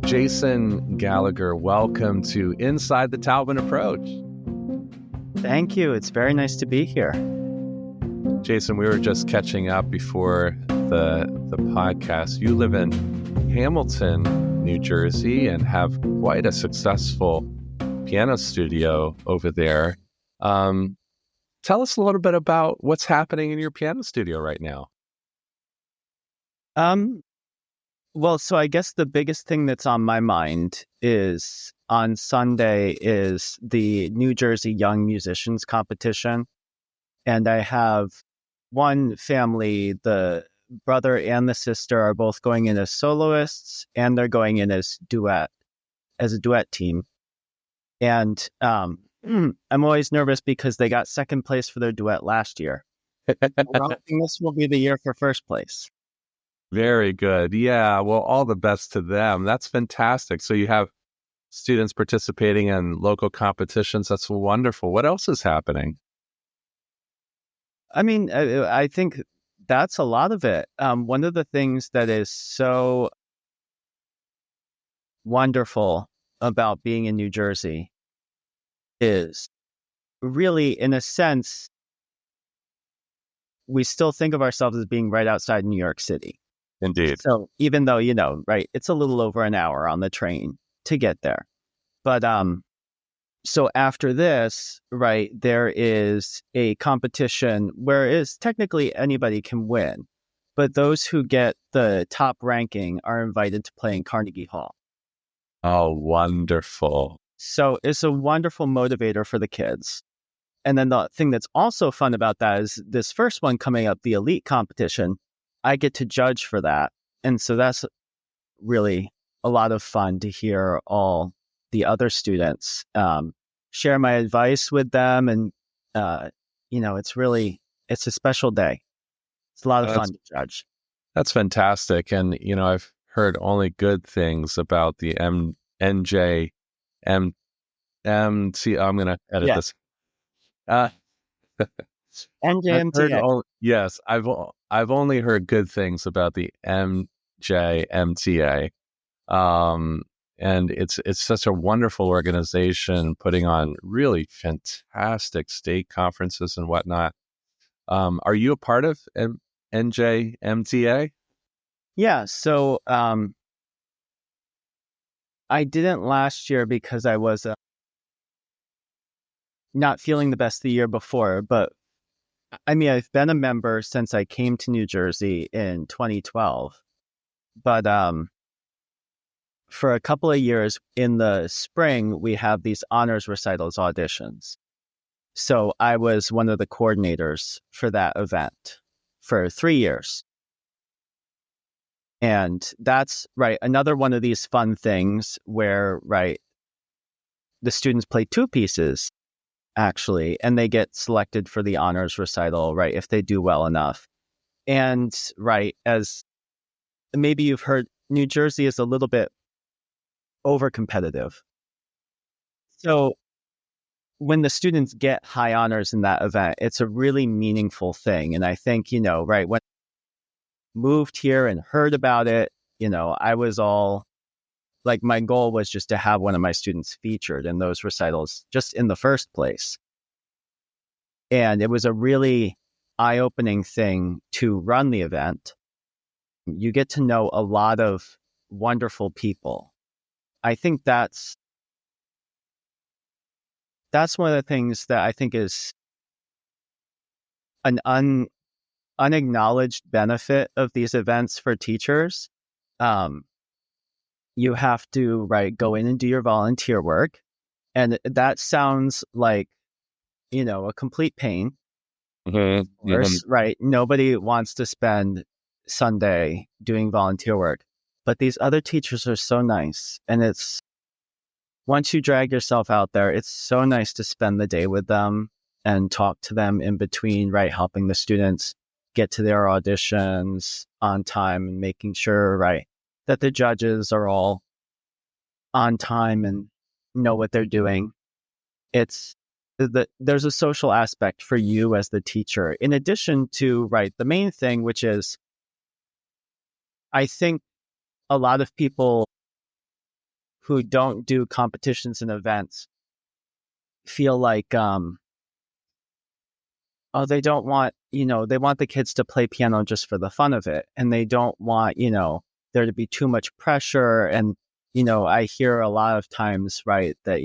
Jason Gallagher, welcome to Inside the Taubman Approach. Thank you. It's very nice to be here. Jason, we were just catching up before the podcast. You live in Hamilton, New Jersey, and have quite a successful piano studio over there. Tell us a little bit about what's happening in your piano studio right now. Well, so I guess the biggest thing that's on my mind is on Sunday is the New Jersey Young Musicians Competition. And I have one family, the brother and the sister are both going in as soloists, and they're going in as a duet team. And I'm always nervous because they got second place for their duet last year. I'm hoping this will be the year for first place. Very good. Yeah, well, all the best to them. That's fantastic. So you have students participating in local competitions. That's wonderful. What else is happening? I mean, I think that's a lot of it. One of the things that is so wonderful about being in New Jersey is really, in a sense, we still think of ourselves as being right outside New York City. Indeed. So even though, right, it's a little over an hour on the train to get there. But so after this, right, there is a competition where is technically anybody can win. But those who get the top ranking are invited to play in Carnegie Hall. Oh, wonderful. So it's a wonderful motivator for the kids. And then the thing that's also fun about that is this first one coming up, the elite competition, I get to judge for that. And so that's really a lot of fun to hear all the other students share my advice with them. And, it's a special day. It's a lot of fun to judge. That's fantastic. And, I've heard only good things about the NJMT. I'm going to edit this. NJMTA. Yes, I've only heard good things about the NJMTA, and it's such a wonderful organization putting on really fantastic state conferences and whatnot. Are you a part of NJMTA? Yeah, so I didn't last year because I was not feeling the best the year before, but I mean, I've been a member since I came to New Jersey in 2012, but for a couple of years in the spring, we have these honors recitals auditions. So I was one of the coordinators for that event for 3 years. And that's, right, another one of these fun things where, right, the students play two pieces, actually, and they get selected for the honors recital, right, if they do well enough. And, right, as maybe you've heard, New Jersey is a little bit over competitive. So when the students get high honors in that event, it's a really meaningful thing. And I think, right, when I moved here and heard about it, I was all like, my goal was just to have one of my students featured in those recitals just in the first place. And it was a really eye-opening thing to run the event. You get to know a lot of wonderful people. I think that's one of the things that I think is an unacknowledged benefit of these events for teachers. You have to, right, go in and do your volunteer work. And that sounds like, a complete pain. Mm-hmm. Of course, right? Nobody wants to spend Sunday doing volunteer work. But these other teachers are so nice. And it's, once you drag yourself out there, it's so nice to spend the day with them and talk to them in between, right? Helping the students get to their auditions on time and making sure, right, that the judges are all on time and know what they're doing. There's a social aspect for you as the teacher, in addition to, right, the main thing, which is, I think a lot of people who don't do competitions and events feel like, they don't want, they want the kids to play piano just for the fun of it. And they don't want, there to be too much pressure. And, I hear a lot of times, right, that,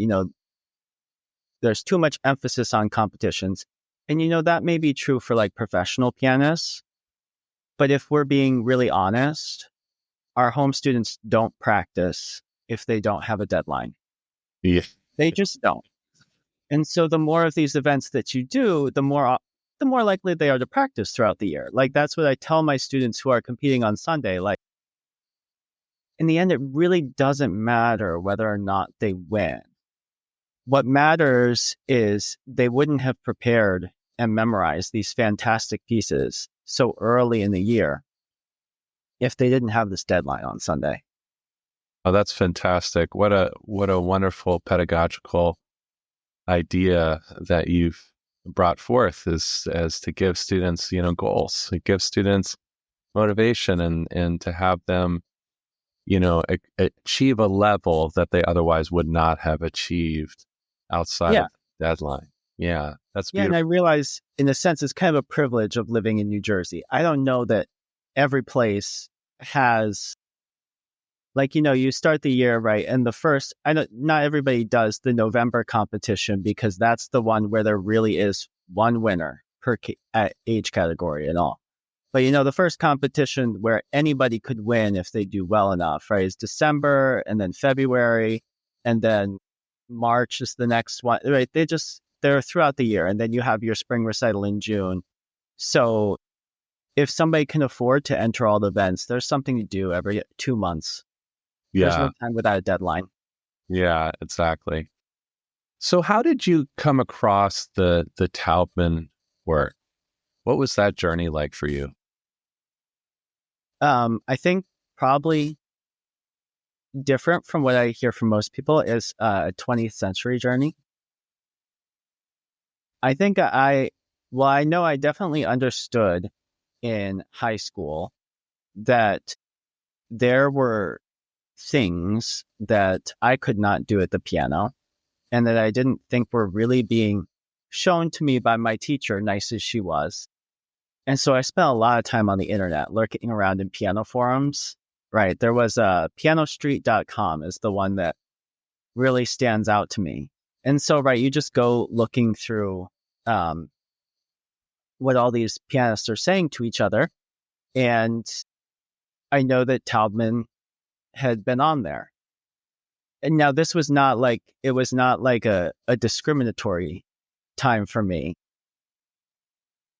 there's too much emphasis on competitions. And, that may be true for like professional pianists. But if we're being really honest, our home students don't practice if they don't have a deadline. Yeah. They just don't. And so the more of these events that you do, the more likely they are to practice throughout the year. Like that's what I tell my students who are competing on Sunday. Like in the end, it really doesn't matter whether or not they win. What matters is they wouldn't have prepared and memorized these fantastic pieces so early in the year if they didn't have this deadline on Sunday. Oh, that's fantastic. What a wonderful pedagogical idea that you've brought forth as to give students, goals. It gives students motivation and to have them, achieve a level that they otherwise would not have achieved outside of the deadline. Yeah, that's beautiful. And I realize, in a sense, it's kind of a privilege of living in New Jersey. I don't know that every place has, like, you start the year, right? And not everybody does the November competition because that's the one where there really is one winner per age category and all. But, the first competition where anybody could win if they do well enough, right, is December and then February and then March is the next one, right? They're throughout the year. And then you have your spring recital in June. So if somebody can afford to enter all the events, there's something to do every 2 months. Yeah. There's no time without a deadline. Yeah, exactly. So how did you come across the Taubman work? What was that journey like for you? I think probably different from what I hear from most people is a 20th century journey. I think I know I definitely understood in high school that there were things that I could not do at the piano and that I didn't think were really being shown to me by my teacher, nice as she was. And so I spent a lot of time on the internet lurking around in piano forums, right? There was pianostreet.com is the one that really stands out to me. And so, right, you just go looking through what all these pianists are saying to each other. And I know that Taubman had been on there. And now this was not like, it was not like a discriminatory time for me.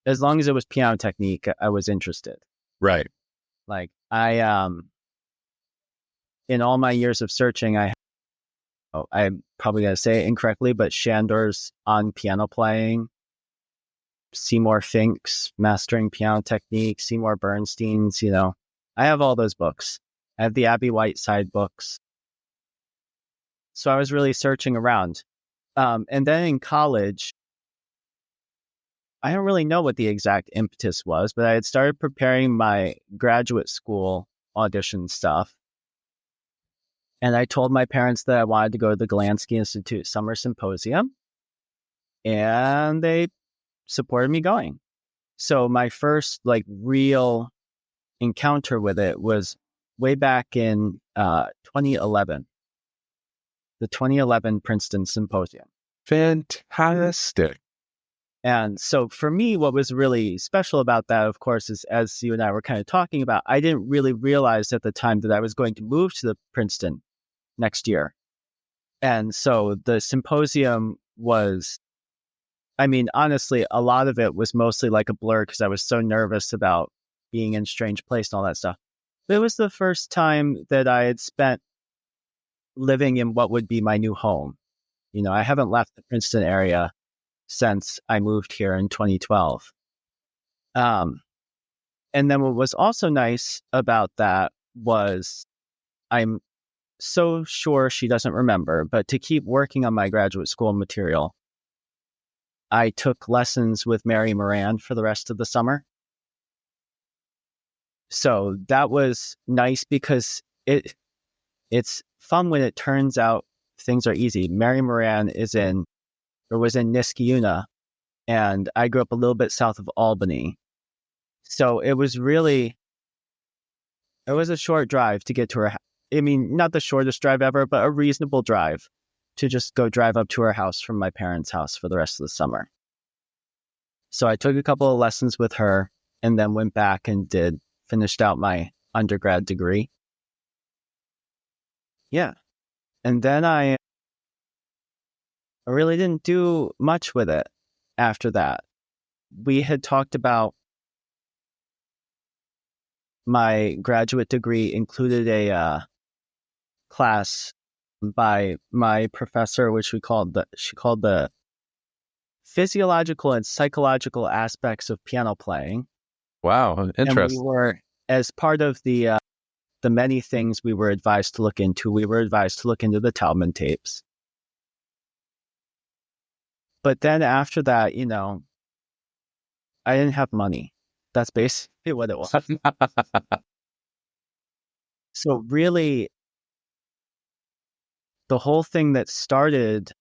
As long as it was piano technique, I was interested. Right. Like in all my years of searching, I'm probably going to say it incorrectly, but Shandor's on piano playing, Seymour Fink's mastering piano technique, Seymour Bernstein's, I have all those books. I have the Abby Whiteside books. So I was really searching around. And then in college, I don't really know what the exact impetus was, but I had started preparing my graduate school audition stuff. And I told my parents that I wanted to go to the Golandsky Institute Summer Symposium. And they supported me going. So my first real encounter with it was way back in 2011, the 2011 Princeton Symposium. Fantastic. And so for me, what was really special about that, of course, is as you and I were kind of talking about, I didn't really realize at the time that I was going to move to the Princeton next year. And so the symposium was, honestly, a lot of it was mostly like a blur because I was so nervous about being in a strange place and all that stuff. But it was the first time that I had spent living in what would be my new home. I haven't left the Princeton area since I moved here in 2012. And then what was also nice about that was I'm so sure she doesn't remember, but to keep working on my graduate school material, I took lessons with Mary Moran for the rest of the summer. So that was nice because it's fun when it turns out things are easy. Mary Moran was in Niskayuna, and I grew up a little bit south of Albany. So it was a short drive to get to her. I mean, not the shortest drive ever, but a reasonable drive to just go drive up to her house from my parents' house for the rest of the summer. So I took a couple of lessons with her and then went back and finished out my undergrad degree. Yeah. And then I really didn't do much with it after that. We had talked about my graduate degree included a class by my professor, which she called the physiological and psychological aspects of piano playing. Wow, And we interesting. were, as part of the many things we were advised to look into, we were advised to look into the Taubman tapes. But then after that, I didn't have money. That's basically what it was. So really, the whole thing that started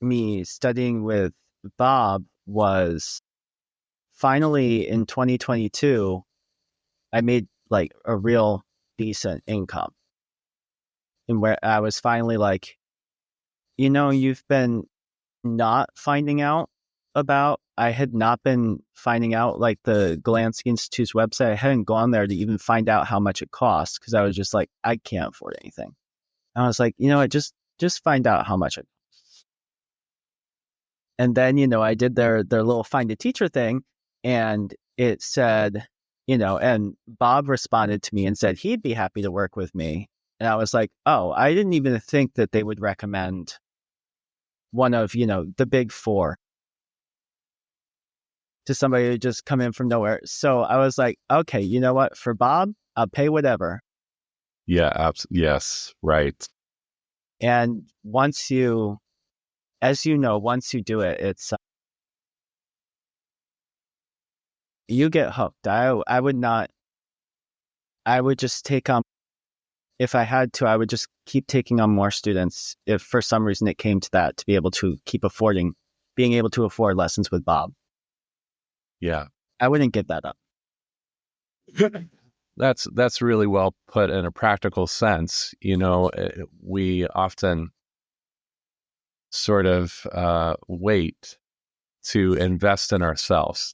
me studying with Bob was finally in 2022, I made like a real decent income. And where I was finally like, you've been not finding out about. I had not been finding out like the Golandsky Institute's website. I hadn't gone there to even find out how much it costs because I was just like, I can't afford anything. And I was like, just find out how much it costs. And then, I did their little find a teacher thing, and it said, and Bob responded to me and said he'd be happy to work with me. And I was like, oh, I didn't even think that they would recommend one of, the big four to somebody who just come in from nowhere. So I was like, okay, you know what? For Bob, I'll pay whatever. Yeah, yes, right. And once you do it, it's you get hooked. I would just take on, if I had to, I would just keep taking on more students if for some reason it came to that, to be able to being able to afford lessons with Bob. Yeah. I wouldn't give that up. That's really well put in a practical sense. We often sort of wait to invest in ourselves,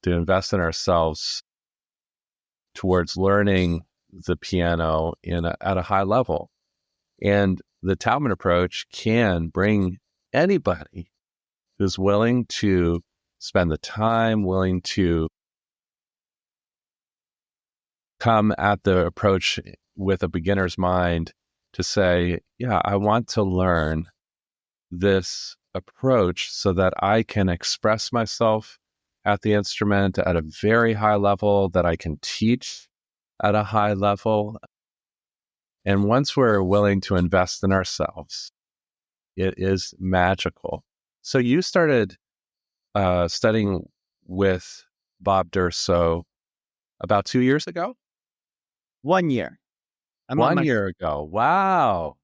towards learning the piano at a high level. And the Taubman approach can bring anybody who's willing to spend the time, willing to come at the approach with a beginner's mind to say, yeah, I want to learn this approach so that I can express myself at the instrument at a very high level, that I can teach at a high level. And once we're willing to invest in ourselves, it is magical. So you started studying with Bob Durso about 2 years ago? 1 year. I'm on 1 my year ago. Wow.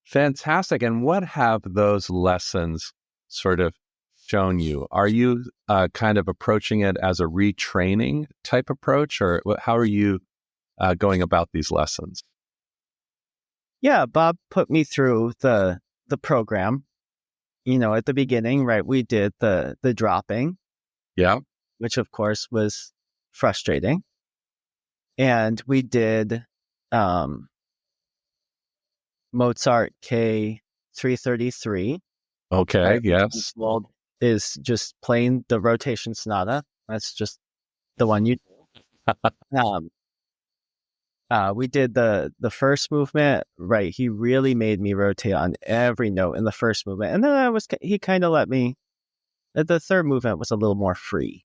Fantastic. And what have those lessons sort of shown you? Are you kind of approaching it as a retraining type approach, or how are you going about these lessons? Yeah, Bob put me through the program. At the beginning, right, we did the dropping, Yeah. which of course was frustrating. And we did Mozart K 333. Okay. Right, Yes. is just playing the rotation sonata. That's just the one you um we did the first movement, right? He really made me rotate on every note in the first movement. And then he kind of let me, the third movement was a little more free.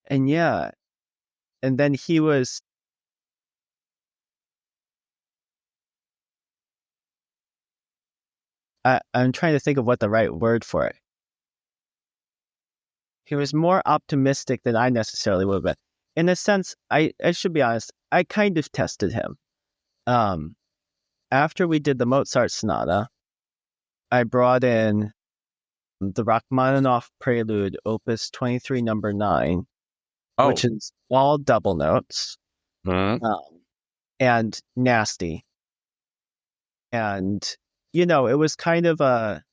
And yeah, and then I'm trying to think of what the right word for it. He was more optimistic than I necessarily would have been. In a sense, I should be honest, I kind of tested him. After we did the Mozart Sonata, I brought in the Rachmaninoff Prelude, Opus 23, number 9, which is all double notes, and nasty. And, it was kind of a,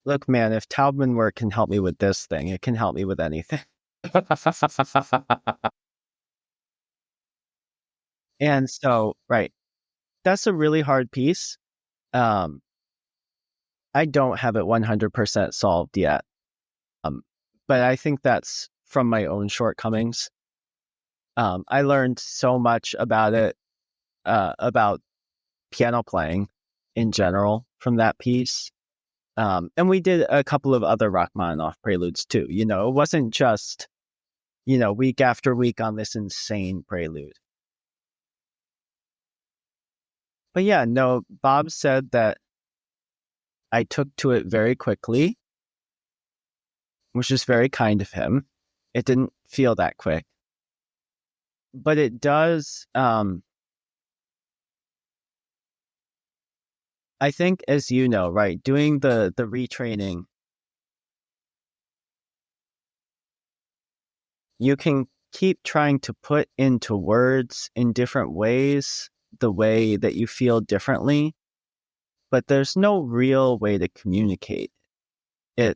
look, man, if Taubman work can help me with this thing, it can help me with anything. And so, right, that's a really hard piece. I don't have it 100% solved yet. But I think that's from my own shortcomings. I learned so much about it, about piano playing in general from that piece. And we did a couple of other Rachmaninoff preludes too. It wasn't just, week after week on this insane prelude. But yeah, no, Bob said that I took to it very quickly, which is very kind of him. It didn't feel that quick. But it does, I think, as you know, right, doing the retraining, you can keep trying to put into words in different ways the way that you feel differently, but there's no real way to communicate it.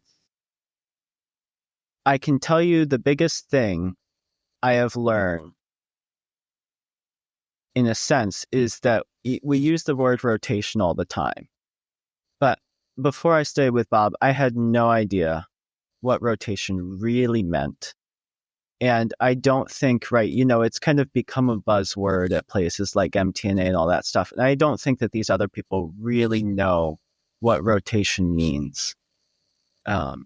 I can tell you the biggest thing I have learned, in a sense, is that we use the word rotation all the time. But before I stayed with Bob, I had no idea what rotation really meant. And I don't think, right, it's kind of become a buzzword at places like MTNA and all that stuff. And I don't think that these other people really know what rotation means. I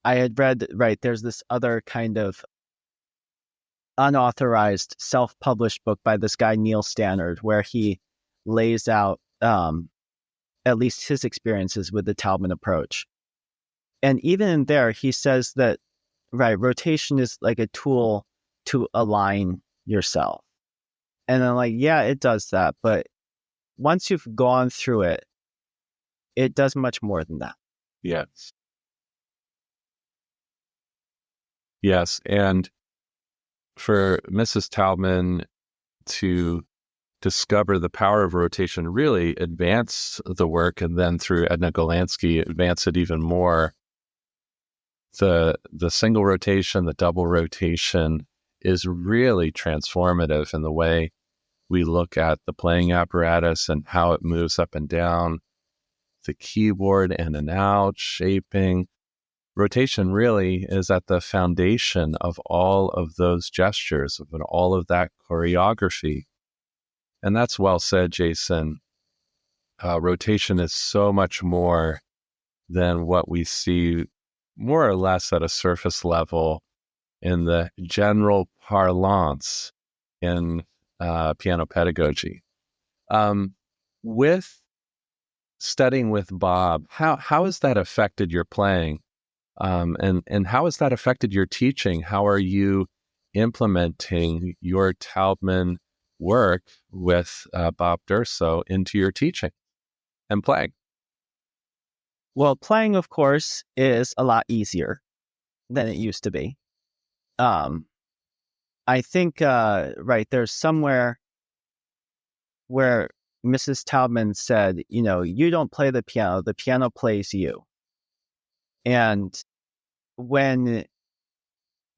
had read, right, there's this other kind of unauthorized self-published book by this guy, Neil Stannard, where he lays out at least his experiences with the Taubman approach. And even in there, he says that, right, rotation is like a tool to align yourself. And I'm like, yeah, it does that. But once you've gone through it, it does much more than that. Yes. Yes. And for Mrs. Taubman to discover the power of rotation, really advance the work, and then through Edna Golandsky, advance it even more. The single rotation, the double rotation is really transformative in the way we look at the playing apparatus and how it moves up and down the keyboard, in and out, shaping. Rotation really is at the foundation of all of those gestures, of all of that choreography. And that's well said, Jason. Rotation is so much more than what we see more or less at a surface level in the general parlance in piano pedagogy. With studying with Bob, how has that affected your playing? And how has that affected your teaching? How are you implementing your Taubman work with Bob Durso into your teaching and playing? Well, playing, of course, is a lot easier than it used to be. I think, right, there's somewhere where Mrs. Taubman said, you don't play the piano plays you. And when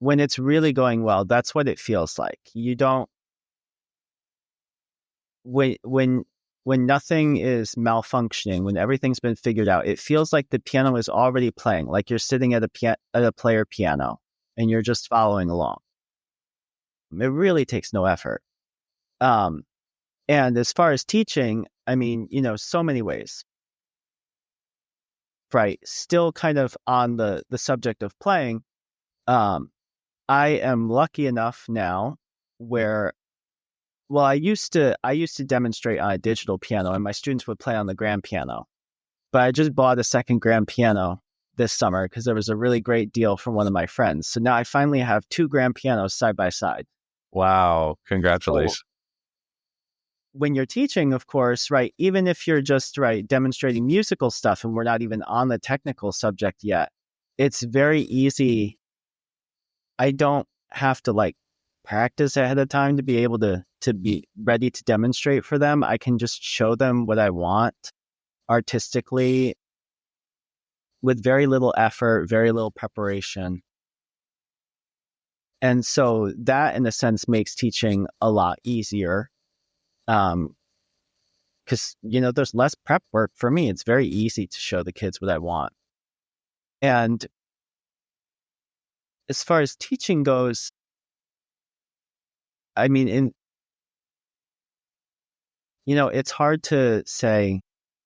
it's really going well, that's what it feels like. You don't, when nothing is malfunctioning, when everything's been figured out, it feels like the piano is already playing, like you're sitting at a player piano and you're just following along. It really takes no effort. And as far as teaching, I mean, so many ways. Right. Still kind of on the subject of playing. I am lucky enough now where, well, I used to demonstrate on a digital piano and my students would play on the grand piano. But I just bought a second grand piano this summer because there was a really great deal from one of my friends. So now I finally have 2 grand pianos side by side. Wow. So Congratulations. when you're teaching, of course, right, even if you're just demonstrating musical stuff and we're not even on the technical subject yet, it's very easy. I don't have to practice ahead of time to be able to be ready to demonstrate for them. I can just show them what I want artistically with very little effort, very little preparation. And so that, in a sense, makes teaching a lot easier. Because, there's less prep work for me. It's very easy to show the kids what I want. And as far as teaching goes, I mean, it's hard to say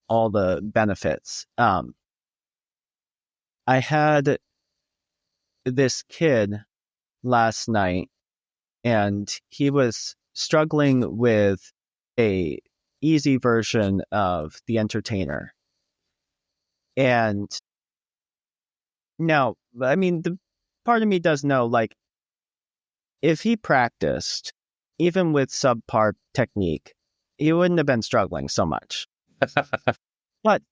all the benefits. I had this kid last night, and he was struggling with a easy version of The Entertainer. And now, I mean, the part of me does know, if he practiced, even with subpar technique, he wouldn't have been struggling so much. But,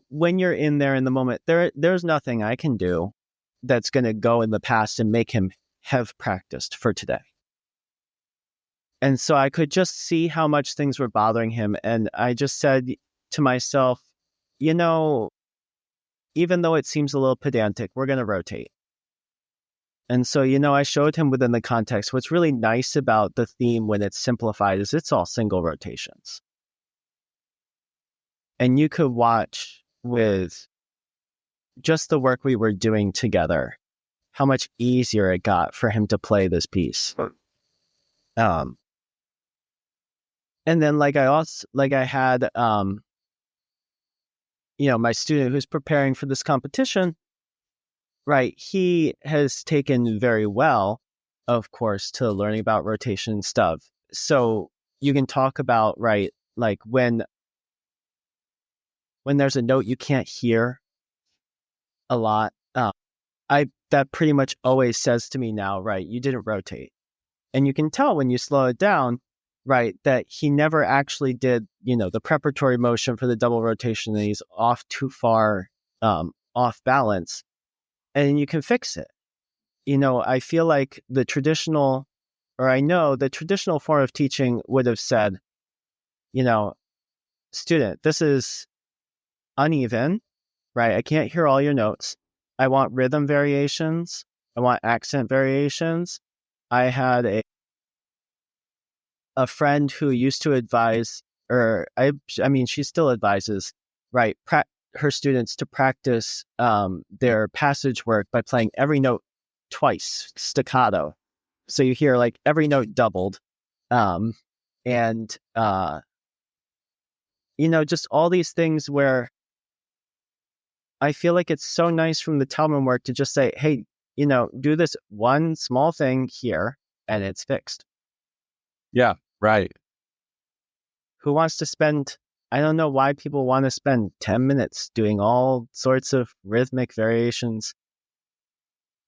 when you're in there in the moment, there's nothing I can do that's going to go in the past and make him have practiced for today. And so I could just see how much things were bothering him. And I just said to myself, even though it seems a little pedantic, we're going to rotate. And so, I showed him within the context. What's really nice about the theme when it's simplified is it's all single rotations. And you could watch with just the work we were doing together, how much easier it got for him to play this piece. And then I had, my student who's preparing for this competition, right? He has taken very well, of course, to learning about rotation stuff. So you can talk about, right, when there's a note you can't hear a lot, that pretty much always says to me now, right, you didn't rotate. And you can tell when you slow it down, right, that he never actually did, the preparatory motion for the double rotation, and he's off too far, off balance, and you can fix it. I feel like I know the traditional form of teaching would have said, student, this is uneven, right? I can't hear all your notes. I want rhythm variations. I want accent variations. I had a friend who used to advise, or I mean, she still advises, right, her students to practice their passage work by playing every note twice, staccato. So you hear every note doubled. And, just all these things where I feel like it's so nice from the Taubman work to just say, hey, do this one small thing here and it's fixed. Yeah, right. Who wants to spend, I don't know why people want to spend 10 minutes doing all sorts of rhythmic variations.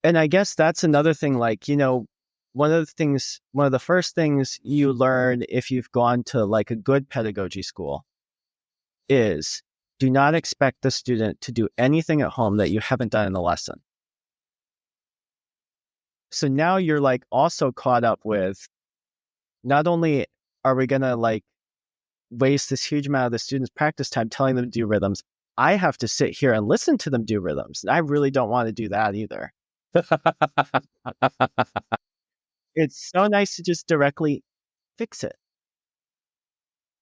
And I guess that's another thing, one of the first things you learn if you've gone to a good pedagogy school is do not expect the student to do anything at home that you haven't done in the lesson. So now you're also caught up with, not only are we going to waste this huge amount of the students' practice time telling them to do rhythms, I have to sit here and listen to them do rhythms. And I really don't want to do that either. It's so nice to just directly fix it.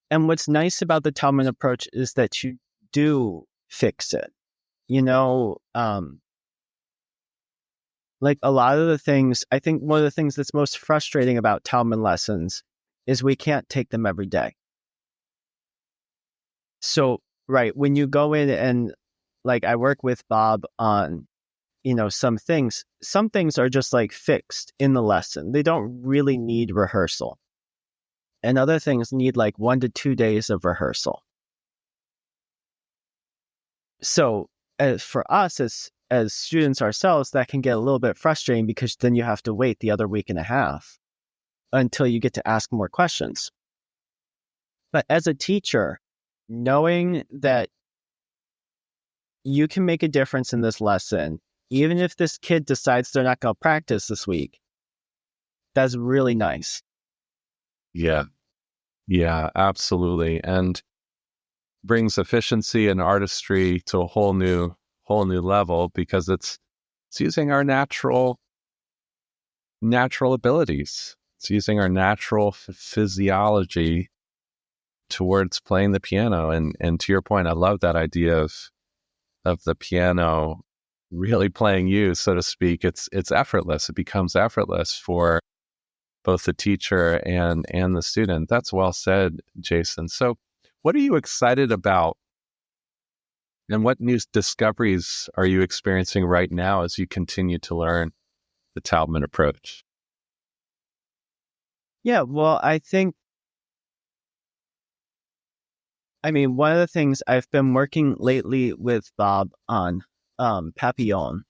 And what's nice about the Taubman approach is that you do fix it. A lot of the things, I think one of the things that's most frustrating about Taubman lessons is we can't take them every day. So, right, when you go in and I work with Bob on, some things are just fixed in the lesson. They don't really need rehearsal. And other things need 1 to 2 days of rehearsal. So for us as students ourselves, that can get a little bit frustrating because then you have to wait the other week and a half until you get to ask more questions. But as a teacher, knowing that you can make a difference in this lesson, even if this kid decides they're not going to practice this week, that's really nice. Yeah. Yeah, absolutely. And brings efficiency and artistry to a whole new level because it's using our natural abilities. It's using our natural physiology towards playing the piano. And to your point, I love that idea of the piano really playing you, so to speak. It's effortless. It becomes effortless for both the teacher and the student. That's well said, Jason. So what are you excited about? And what new discoveries are you experiencing right now as you continue to learn the Taubman approach? Yeah, well, one of the things I've been working lately with Bob on Papillon,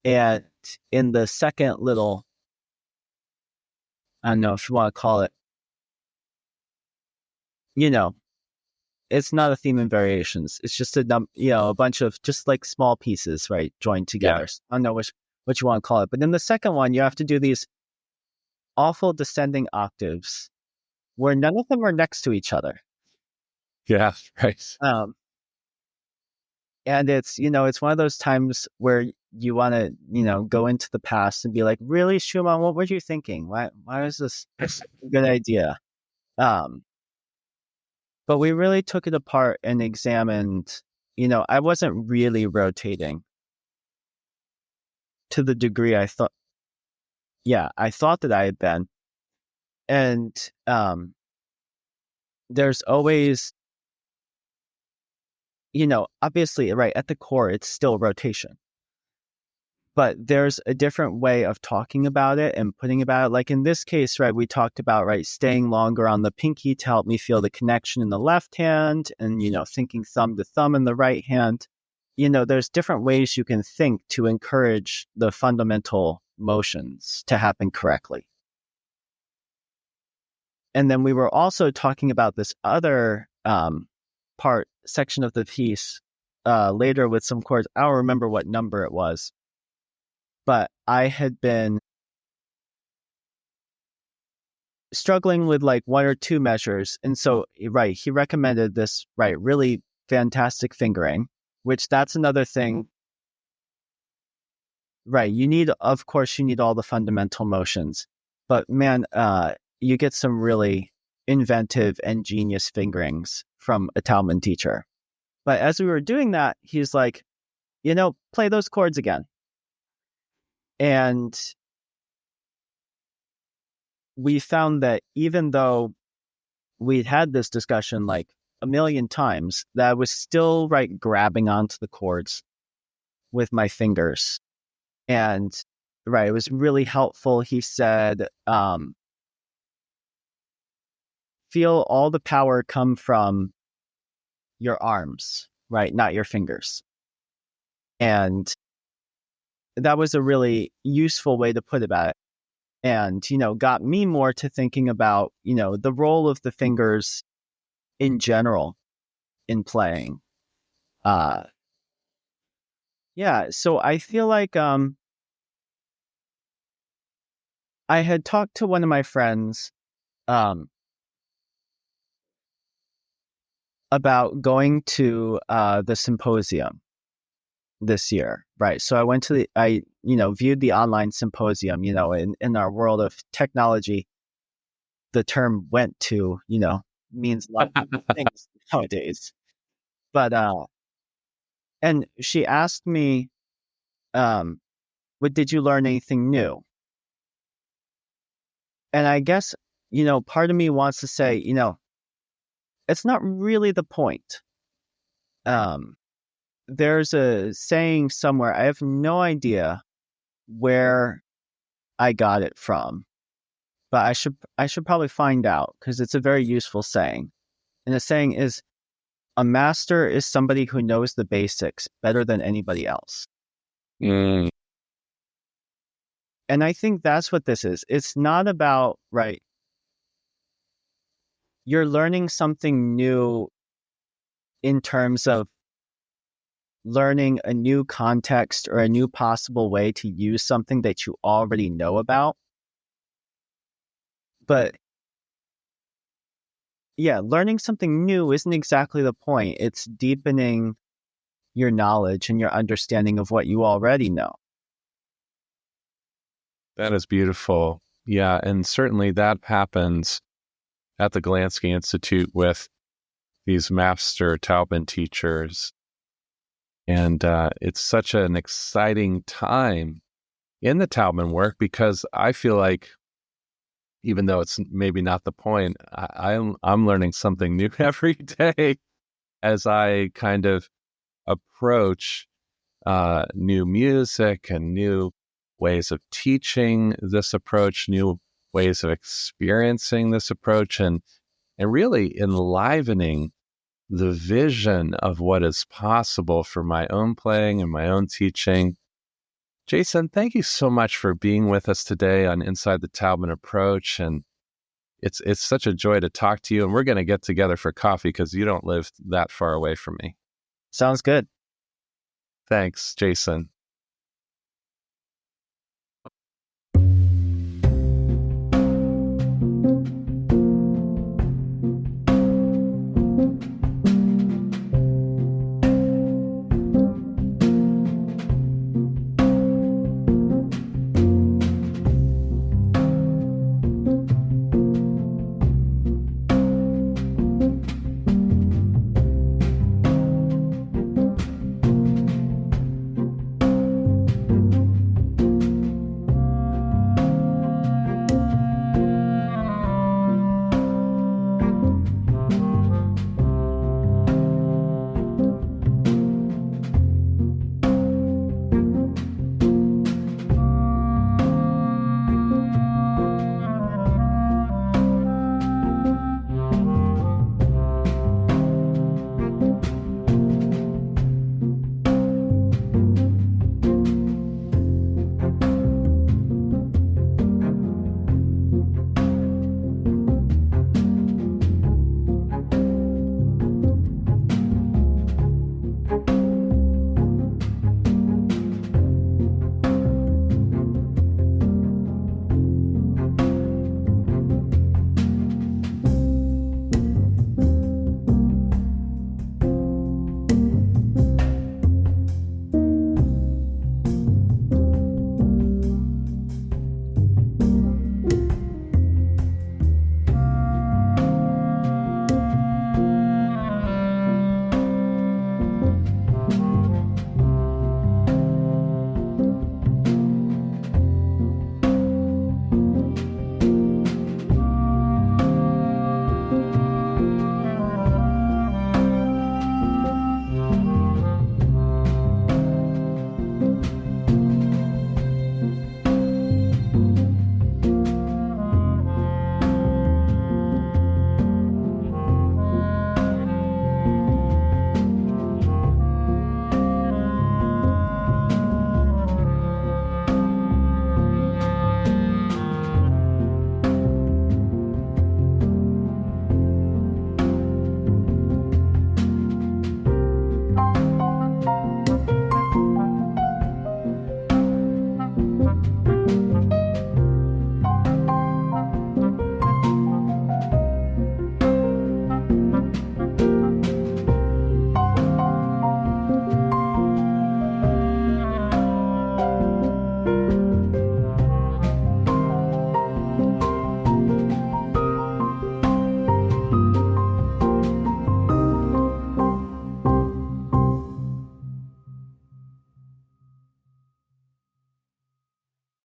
and in the second little, I don't know if you want to call it, it's not a theme and variations. It's just a bunch of just like small pieces, right, joined together. Yeah. So I don't know what you want to call it. But in the second one, you have to do these awful descending octaves where none of them are next to each other. Yeah, right. And it's one of those times where you want to, go into the past and be like, really, Schumann, what were you thinking? Why is this a good idea? But we really took it apart and examined, I wasn't really rotating to the degree I thought that I had been. And there's always, obviously, right, at the core, it's still rotation. But there's a different way of talking about it and putting about it. Like in this case, right, we talked about, right, staying longer on the pinky to help me feel the connection in the left hand and, thinking thumb to thumb in the right hand. There's different ways you can think to encourage the fundamental motions to happen correctly. And then we were also talking about this other section of the piece later with some chords. I don't remember what number it was, but I had been struggling with like one or two measures. And so, right, he recommended this, right, really fantastic fingering, which that's another thing. Right. You need all the fundamental motions, but man, you get some really inventive and genius fingerings from a Taubman teacher. But as we were doing that, he's like, play those chords again. And we found that even though we'd had this discussion like a million times, that I was still right grabbing onto the chords with my fingers. And right, it was really helpful. He said, feel all the power come from your arms, right? Not your fingers. And that was a really useful way to put about it. And, got me more to thinking about, the role of the fingers in general in playing. Yeah. So I feel like, I had talked to one of my friends, about going to, the symposium this year, right? So I went to viewed the online symposium. In our world of technology, the term "went to" means a lot of things nowadays. But and she asked me, "What did you learn anything new?" And I guess part of me wants to say, it's not really the point. There's a saying somewhere. I have no idea where I got it from, but I should probably find out because it's a very useful saying. And the saying is, A master is somebody who knows the basics better than anybody else. Mm. And I think that's what this is. It's not about, right, you're learning something new in terms of learning a new context or a new possible way to use something that you already know about. But yeah, learning something new isn't exactly the point. It's deepening your knowledge and your understanding of what you already know. That is beautiful. Yeah, and certainly that happens at the Golandsky Institute with these master Taubman teachers. And it's such an exciting time in the Taubman work because I feel like, even though it's maybe not the point, I'm learning something new every day as I kind of approach new music and new ways of teaching this approach, new ways of experiencing this approach, and really enlivening the vision of what is possible for my own playing and my own teaching. Jason, thank you so much for being with us today on Inside the Taubman Approach. And it's such a joy to talk to you. And we're going to get together for coffee because you don't live that far away from me. Sounds good. Thanks, Jason.